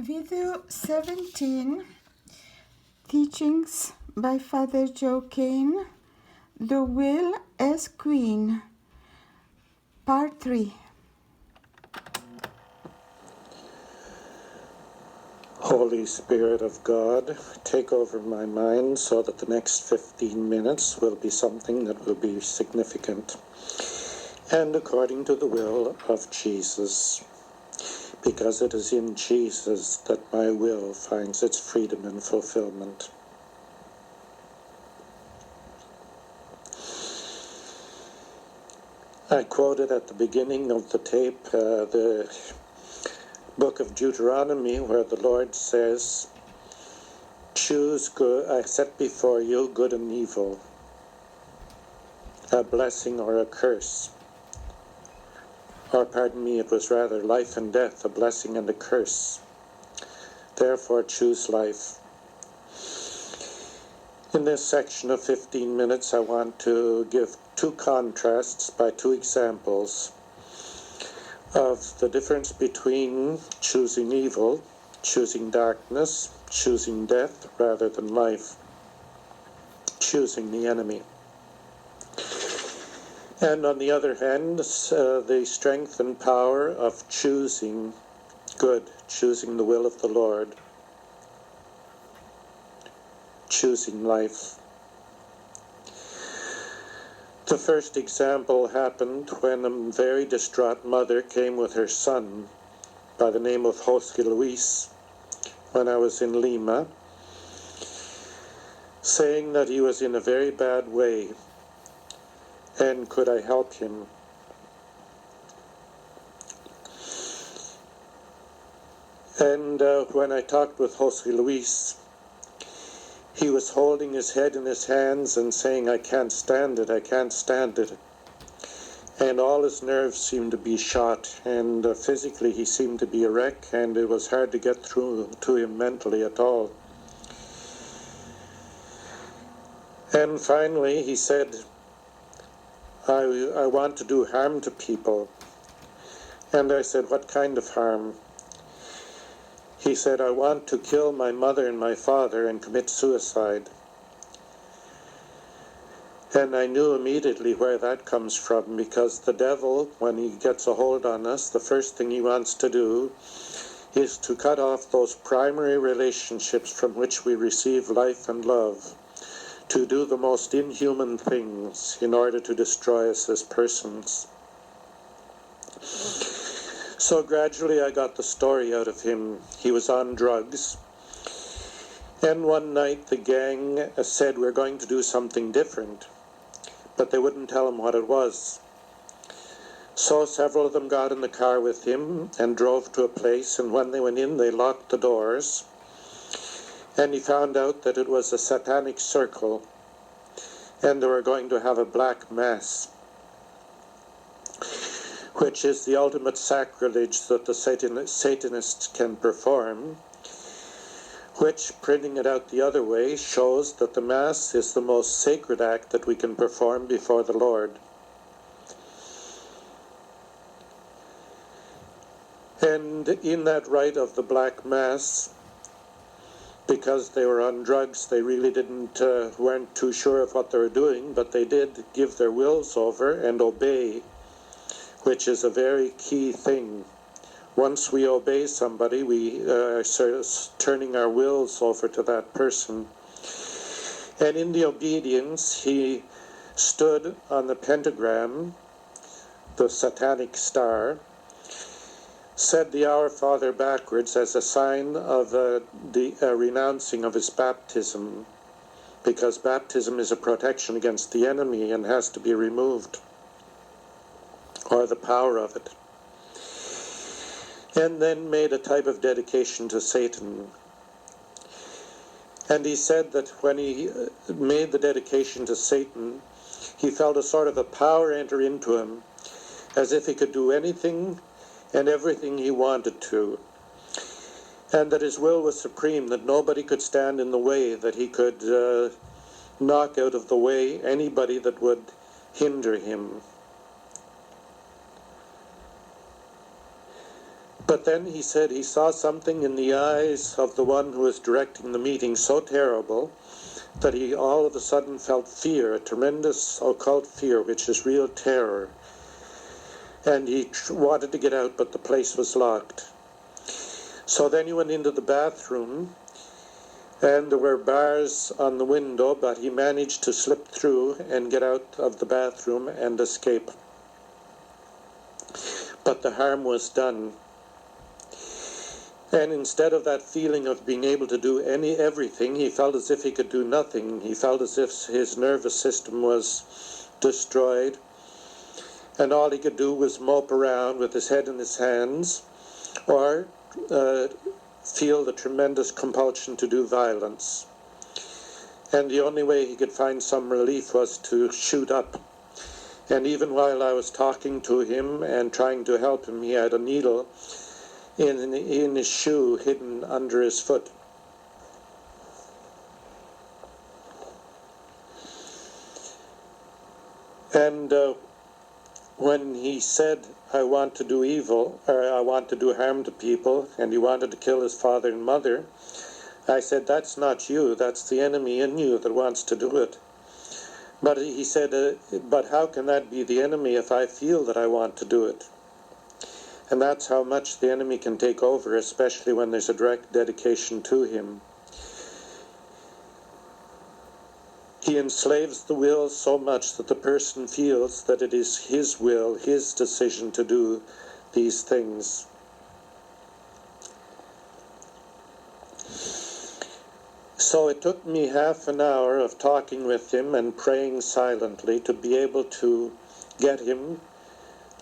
Video 17, Teachings by Father Joe Kane, The Will as Queen, Part 3. Holy Spirit of God, take over my mind so that the next 15 minutes will be something that will be significant and according to the will of Jesus, because it is in Jesus that my will finds its freedom and fulfillment. I quoted at the beginning of the tape the book of Deuteronomy, where the Lord says, "Choose good, I set before you good and evil, a blessing or a curse." Or pardon me, it was rather life and death, a blessing and a curse. Therefore choose life. In this section of 15 minutes, I want to give two contrasts by two examples of the difference between choosing evil, choosing darkness, choosing death rather than life, choosing the enemy. And on the other hand, the strength and power of choosing good, choosing the will of the Lord, choosing life. The first example happened when a very distraught mother came with her son by the name of Jose Luis when I was in Lima, saying that he was in a very bad way and could I help him. And when I talked with Jose Luis, he was holding his head in his hands and saying, "I can't stand it, I can't stand it." And all his nerves seemed to be shot, and physically he seemed to be a wreck, and it was hard to get through to him mentally at all. And finally he said, I want to do harm to people. And I said, "What kind of harm?" He said, "I want to kill my mother and my father and commit suicide." And I knew immediately where that comes from, because the devil, when he gets a hold on us, the first thing he wants to do is to cut off those primary relationships from which we receive life and love, to do the most inhuman things in order to destroy us as persons. So gradually I got the story out of him. He was on drugs. And one night the gang said, "We're going to do something different." But they wouldn't tell him what it was. So several of them got in the car with him and drove to a place, and when they went in, they locked the doors. And he found out that it was a satanic circle, and they were going to have a black mass, which is the ultimate sacrilege that the Satanists can perform, which, printing it out the other way, shows that the Mass is the most sacred act that we can perform before the Lord. And in that rite of the Black Mass, because they were on drugs, they really weren't too sure of what they were doing, but they did give their wills over and obey, which is a very key thing. Once we obey somebody, we are turning our wills over to that person. And in the obedience, he stood on the pentagram, the satanic star, said the Our Father backwards as a sign of the renouncing of his baptism, because baptism is a protection against the enemy and has to be removed, or the power of it. And then made a type of dedication to Satan. And he said that when he made the dedication to Satan, he felt a sort of a power enter into him, as if he could do anything and everything he wanted to, and that his will was supreme, that nobody could stand in the way, that he could knock out of the way anybody that would hinder him. But then he said he saw something in the eyes of the one who was directing the meeting so terrible that he all of a sudden felt fear, a tremendous occult fear, which is real terror. And he wanted to get out, but the place was locked. So then he went into the bathroom, and there were bars on the window, but he managed to slip through and get out of the bathroom and escape. But the harm was done. And instead of that feeling of being able to do everything, he felt as if he could do nothing. He felt as if his nervous system was destroyed, and all he could do was mope around with his head in his hands, or feel the tremendous compulsion to do violence. And the only way he could find some relief was to shoot up. And even while I was talking to him and trying to help him, he had a needle in his shoe hidden under his foot. And when he said, I want to do evil, or I want to do harm to people, and he wanted to kill his father and mother, I said, that's not you, that's the enemy in you that wants to do it. But he said, but how can that be the enemy if I feel that I want to do it? And that's how much the enemy can take over, especially when there's a direct dedication to him. He enslaves the will so much that the person feels that it is his will, his decision to do these things. So it took me half an hour of talking with him and praying silently to be able to get him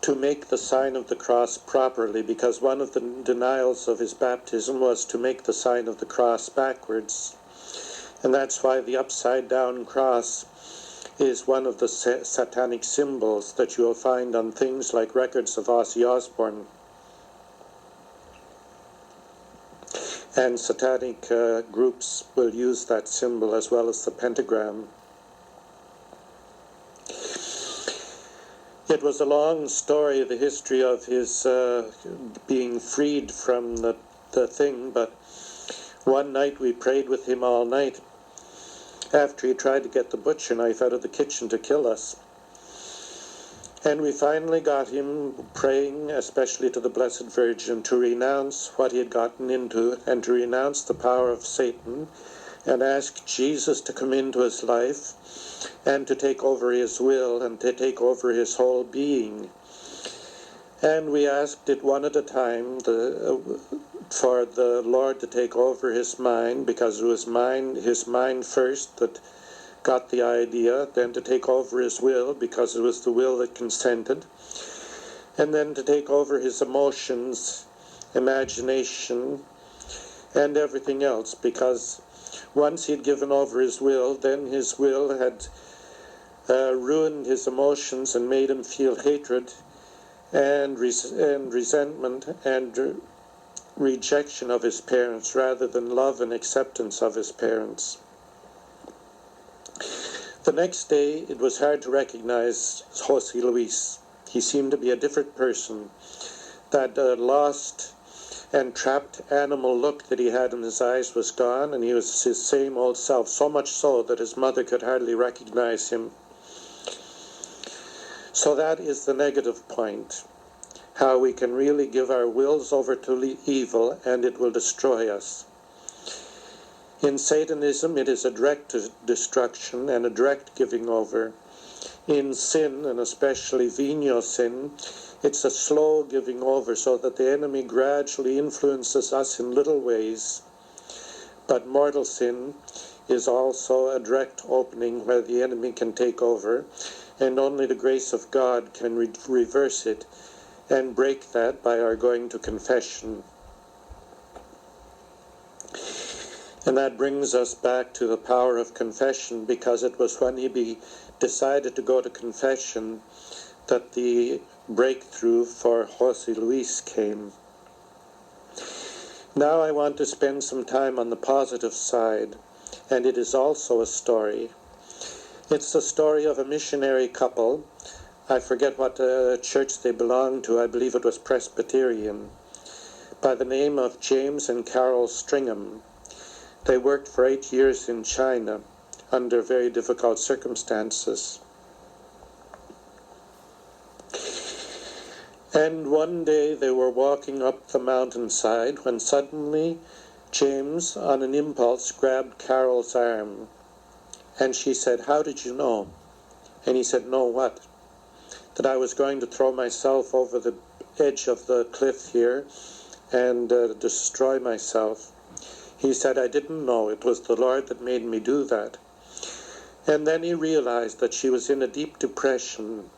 to make the sign of the cross properly, because one of the denials of his baptism was to make the sign of the cross backwards. And that's why the upside-down cross is one of the satanic symbols that you'll find on things like records of Ozzy Osbourne. And satanic groups will use that symbol as well as the pentagram. It was a long story, the history of his being freed from the thing, but one night we prayed with him all night after he tried to get the butcher knife out of the kitchen to kill us. And we finally got him praying, especially to the Blessed Virgin, to renounce what he had gotten into and to renounce the power of Satan and ask Jesus to come into his life and to take over his will and to take over his whole being. And we asked it one at a time for the Lord to take over his mind, because it was his mind first that got the idea, then to take over his will, because it was the will that consented, and then to take over his emotions, imagination, and everything else, because once he'd given over his will, then his will had ruined his emotions and made him feel hatred and resentment and rejection of his parents rather than love and acceptance of his parents. The next day, it was hard to recognize José Luis. He seemed to be a different person. That lost and trapped animal look that he had in his eyes was gone, and he was his same old self, so much so that his mother could hardly recognize him. So that is the negative point, how we can really give our wills over to evil and it will destroy us. In Satanism, it is a direct destruction and a direct giving over. In sin, and especially venial sin, it's a slow giving over so that the enemy gradually influences us in little ways. But mortal sin is also a direct opening where the enemy can take over, and only the grace of God can reverse it and break that by our going to confession. And that brings us back to the power of confession, because it was when he decided to go to confession that the breakthrough for José Luis came. Now I want to spend some time on the positive side, and it is also a story. It's the story of a missionary couple. I forget what church they belonged to. I believe it was Presbyterian. by the name of James and Carol Stringham. They worked for 8 years in China under very difficult circumstances. And one day they were walking up the mountainside when suddenly James, on an impulse, grabbed Carol's arm. And she said, "How did you know?" And he said, "Know what?" "That I was going to throw myself over the edge of the cliff here and destroy myself." He said, "I didn't know. It was the Lord that made me do that." And then he realized that she was in a deep depression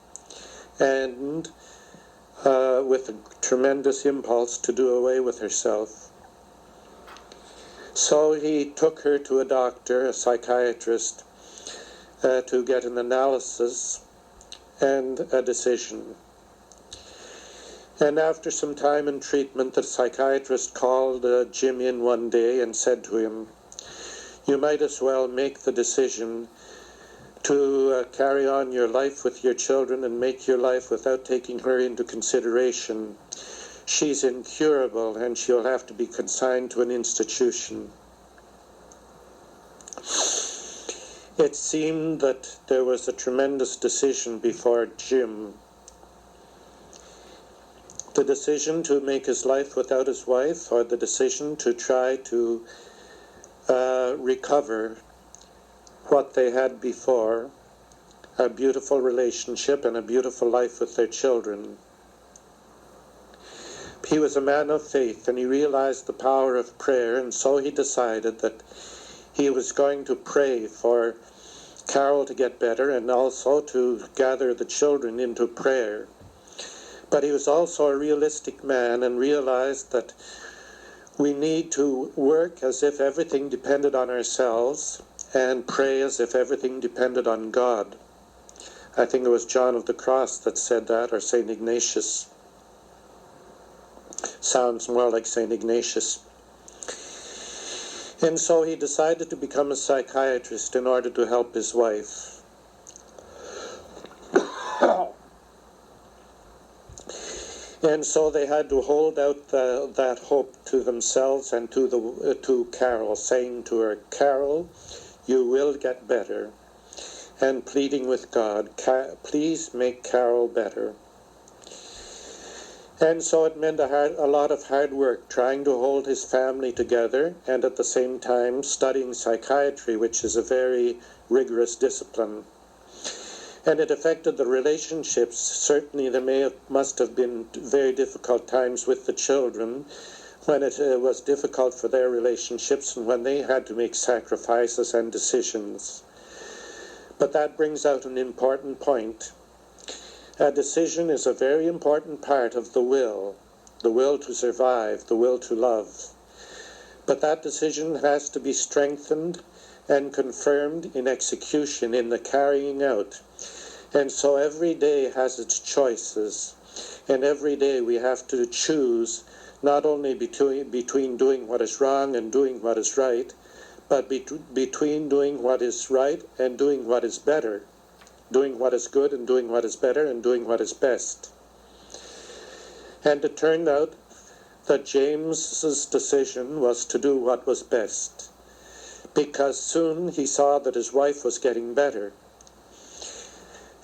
and with a tremendous impulse to do away with herself. So he took her to a doctor, a psychiatrist, to get an analysis and a decision. And after some time in treatment, the psychiatrist called Jim in one day and said to him, "You might as well make the decision to carry on your life with your children and make your life without taking her into consideration. She's incurable and she'll have to be consigned to an institution." It seemed that there was a tremendous decision before Jim. The decision to make his life without his wife, or the decision to try to recover what they had before, a beautiful relationship and a beautiful life with their children. He was a man of faith, and he realized the power of prayer, and so he decided that he was going to pray for Carol to get better and also to gather the children into prayer. But he was also a realistic man and realized that we need to work as if everything depended on ourselves and pray as if everything depended on God. I think it was John of the Cross that said that, or St. Ignatius. Sounds more like St. Ignatius. And so he decided to become a psychiatrist in order to help his wife. And so they had to hold out that hope to themselves and to Carol, saying to her, "Carol, you will get better," and pleading with God, "Please make Carol better." And so it meant a lot of hard work trying to hold his family together and at the same time studying psychiatry, which is a very rigorous discipline. And it affected the relationships. Certainly there must have been very difficult times with the children when it was difficult for their relationships and when they had to make sacrifices and decisions. But that brings out an important point. A decision is a very important part of the will to survive, the will to love. But that decision has to be strengthened and confirmed in execution, in the carrying out. And so every day has its choices, and every day we have to choose not only between doing what is wrong and doing what is right, but between doing what is right and doing what is better, doing what is good and doing what is better and doing what is best. And it turned out that James's decision was to do what was best, because soon he saw that his wife was getting better.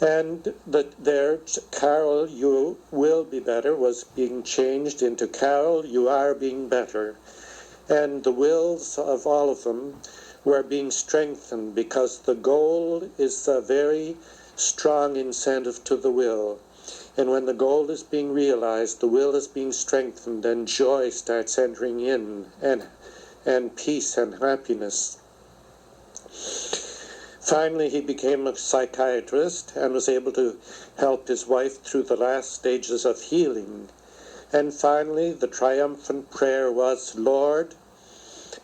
And that there, "Carol, you will be better," was being changed into, "Carol, you are being better." And the wills of all of them were being strengthened, because the goal is a very strong incentive to the will. And when the goal is being realized, the will is being strengthened, and joy starts entering in, and peace and happiness. Finally, he became a psychiatrist and was able to help his wife through the last stages of healing. And finally, the triumphant prayer was, "Lord,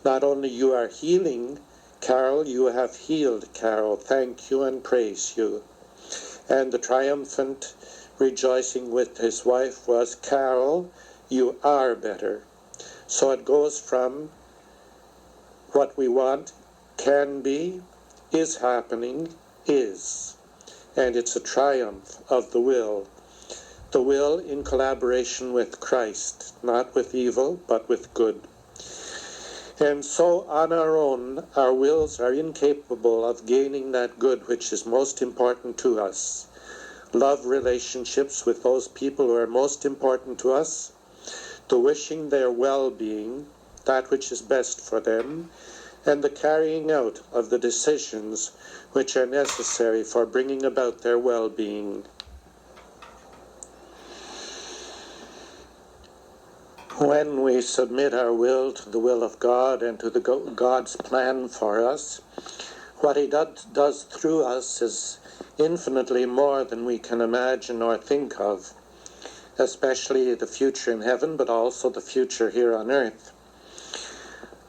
not only you are healing Carol, you have healed Carol. Thank you and praise you." And the triumphant rejoicing with his wife was, "Carol, you are better." So it goes from what we want, can be, is happening, is. And it's a triumph of the will The will in collaboration with Christ, not with evil, but with good. And so on our own, our wills are incapable of gaining that good which is most important to us. Love relationships with those people who are most important to us, the wishing their well-being, that which is best for them, and the carrying out of the decisions which are necessary for bringing about their well-being. When we submit our will to the will of God and to God's plan for us, what he does through us is infinitely more than we can imagine or think of, especially the future in heaven, but also the future here on earth.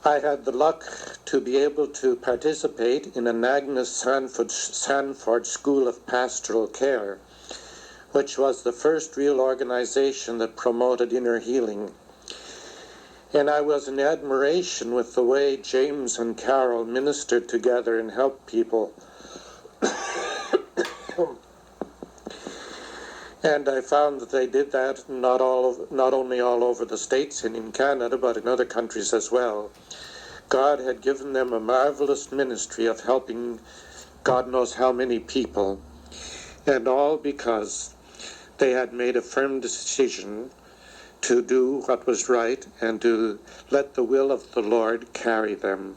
I had the luck to be able to participate in an Agnes Sanford School of Pastoral Care, which was the first real organization that promoted inner healing. And I was in admiration with the way James and Carol ministered together and helped people. And I found that they did that not only all over the States and in Canada, but in other countries as well. God had given them a marvelous ministry of helping God knows how many people, and all because they had made a firm decision to do what was right and to let the will of the Lord carry them.